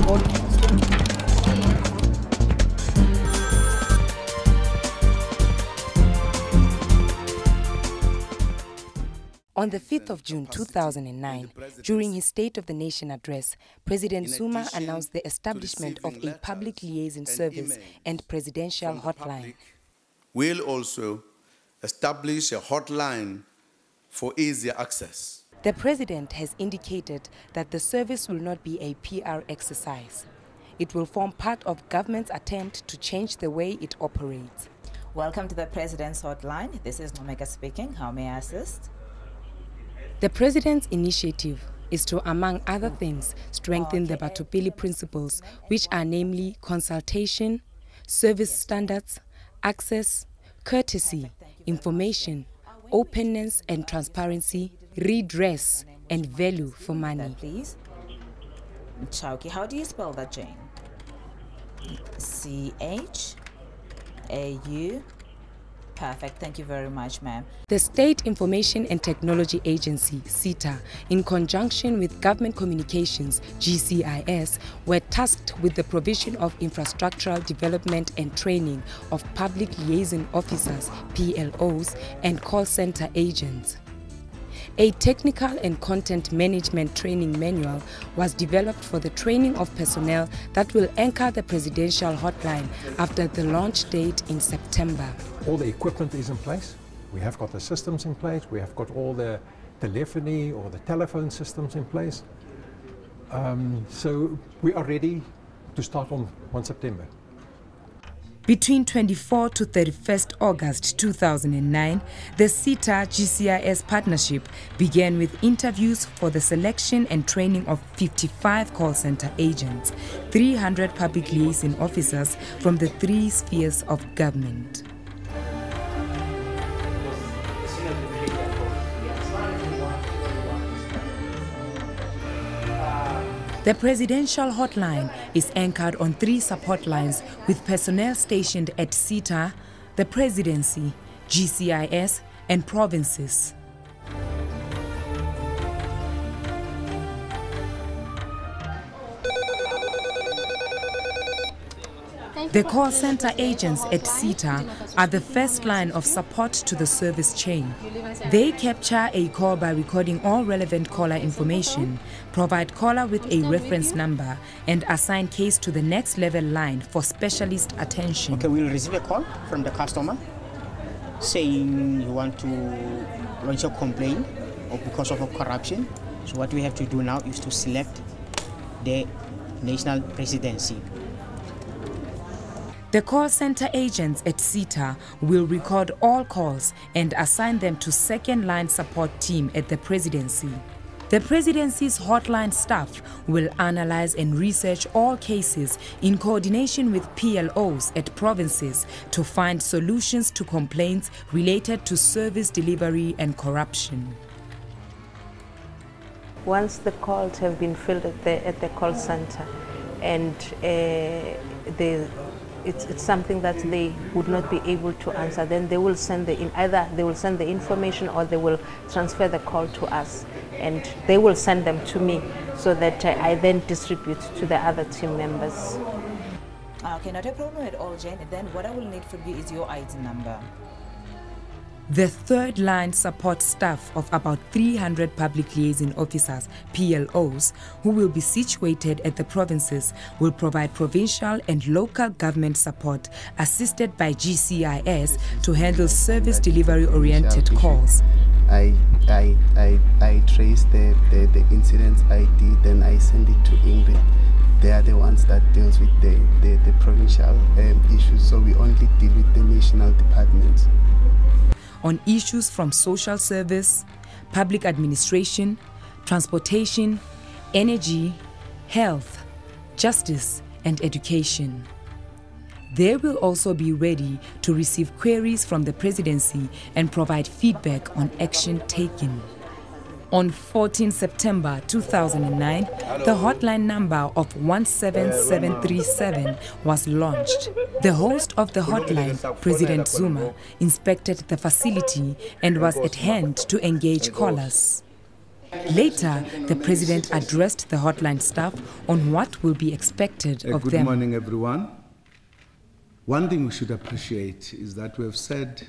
On the 5th of June 2009, during his State of the Nation address, President Zuma announced the establishment of a public liaison service and presidential hotline. We'll also establish a hotline for easier access. The president has indicated that the service will not be a PR exercise. It will form part of government's attempt to change the way it operates. Welcome to the President's Hotline. This is Nomeka speaking. How may I assist? The president's initiative is to, among other things, strengthen the Batupili principles, which are namely consultation, service standards, access, courtesy, information, openness and transparency, redress and value for money. Please. Chauki, how do you spell that, Jane? C-H-A-U. Perfect. Thank you very much, ma'am. The State Information and Technology Agency, SITA, in conjunction with Government Communications, GCIS, were tasked with the provision of infrastructural development and training of public liaison officers, PLOs, and call center agents. A technical and content management training manual was developed for the training of personnel that will anchor the presidential hotline after the launch date in September. All the equipment is in place. We have got the systems in place. We have got all the telephony or the telephone systems in place. So we are ready to start on 1 September. Between 24 to 31st August 2009, the SITA-GCIS partnership began with interviews for the selection and training of 55 call center agents, 300 public liaison officers from the 3 spheres of government. The presidential hotline is anchored on 3 sub-hotlines with personnel stationed at SITA, the presidency, GCIS, and provinces. The call center agents at SITA are the first line of support to the service chain. They capture a call by recording all relevant caller information, provide caller with a reference number, and assign case to the next level line for specialist attention. Okay, we'll receive a call from the customer saying you want to launch a complaint or because of a corruption. So what we have to do now is to select the national presidency. The call center agents at SITA will record all calls and assign them to second-line support team at the presidency. The presidency's hotline staff will analyze and research all cases in coordination with PLOs at provinces to find solutions to complaints related to service delivery and corruption. Once the calls have been filled at the call center and it's something that they would not be able to answer, then they will send either they will send the information or they will transfer the call to us, and they will send them to me so that I then distribute to the other team members. Okay, not a problem at all, Jane. Then what I will need from you is your ID number. The third-line support staff of about 300 public liaison officers, PLOs, who will be situated at the provinces, will provide provincial and local government support assisted by GCIS to handle service delivery-oriented calls. I trace the incident ID, then I send it to Ingrid. They are the ones that deals with the provincial issues, so we only deal with the national departments. On issues from social service, public administration, transportation, energy, health, justice, and education. They will also be ready to receive queries from the presidency and provide feedback on action taken. On 14 September 2009, the hotline number of 17737 was launched. The host of the hotline, President Zuma, inspected the facility and was at hand to engage callers. Later, the President addressed the hotline staff on what will be expected of them. Good morning, everyone. One thing we should appreciate is that we have said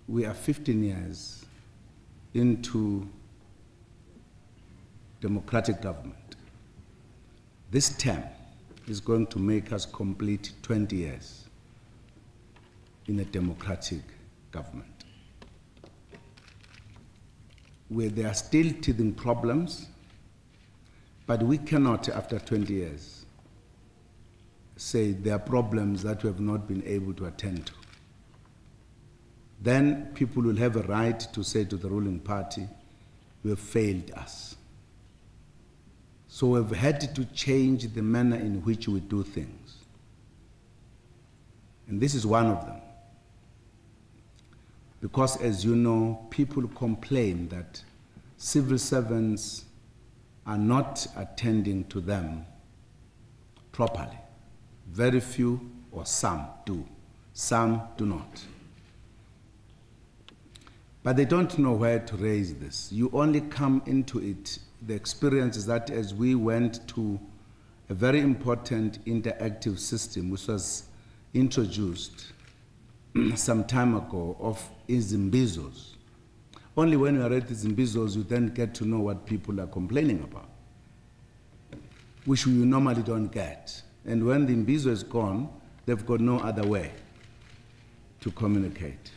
we are 15 years into democratic government. This term is going to make us complete 20 years in a democratic government, where there are still teething problems, but we cannot, after 20 years, say there are problems that we have not been able to attend to. Then people will have a right to say to the ruling party, you have failed us. So we've had to change the manner in which we do things. And this is one of them. Because, as you know, people complain that civil servants are not attending to them properly. Very few or some do. Some do not. But they don't know where to raise this. You only come into it. The experience is that as we went to a very important interactive system which was introduced some time ago of izimbizos. Only when you are at izimbizos you then get to know what people are complaining about, which you normally don't get. And when the imbizo is gone, they've got no other way to communicate.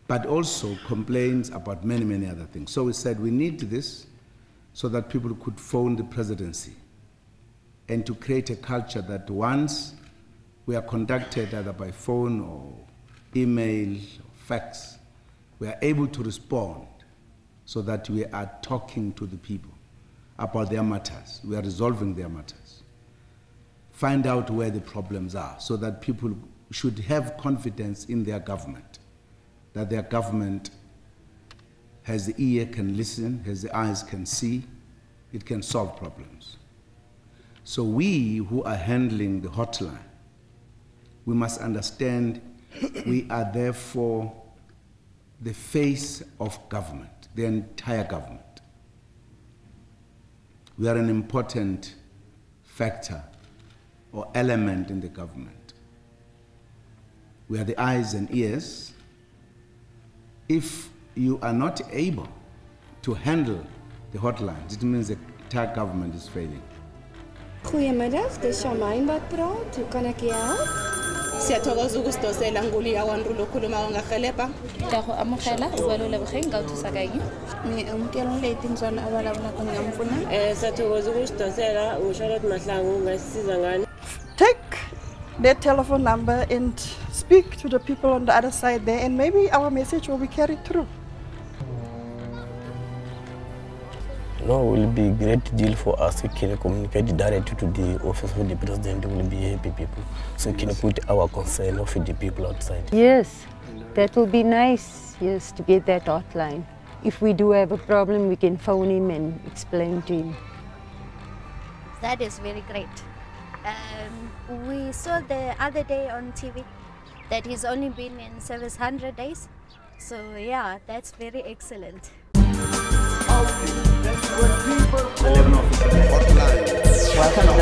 But also complaints about many, many other things. So we said we need this so that people could phone the presidency and to create a culture that once we are contacted either by phone or email or fax, we are able to respond so that we are talking to the people about their matters. We are resolving their matters. Find out where the problems are so that people should have confidence in their government, that their government has the ear, can listen, has the eyes, can see, it can solve problems. So we who are handling the hotline, we must understand we are therefore the face of government, the entire government. We are an important factor or element in the government. We are the eyes and ears. If you are not able to handle the hotlines, it means the entire government is failing. Goedemiddag, dis Shamaine wat praat. Hoe kan ek jou help? Siyathokoza ukusidosela nguli yawandulo okhuluma ngahelebha. Amogela, ubalulekile ngawuthusa kanye. Umkelo late insana abalabula khona ngamfuna. Siyathokoza ukusidosela uSharlotte Mahlangu ungasisiza ngani? Take their telephone number and speak to the people on the other side there, and maybe our message will be carried through. No, it will be a great deal for us. We can communicate directly to the office of the president. We will be happy people. So we can put our concern of the people outside. Yes, that will be nice, yes, to get that hotline. If we do have a problem, we can phone him and explain to him. That is very great. We saw the other day on TV that he's only been in service 100 days. So yeah, that's very excellent. 11 officers hotline.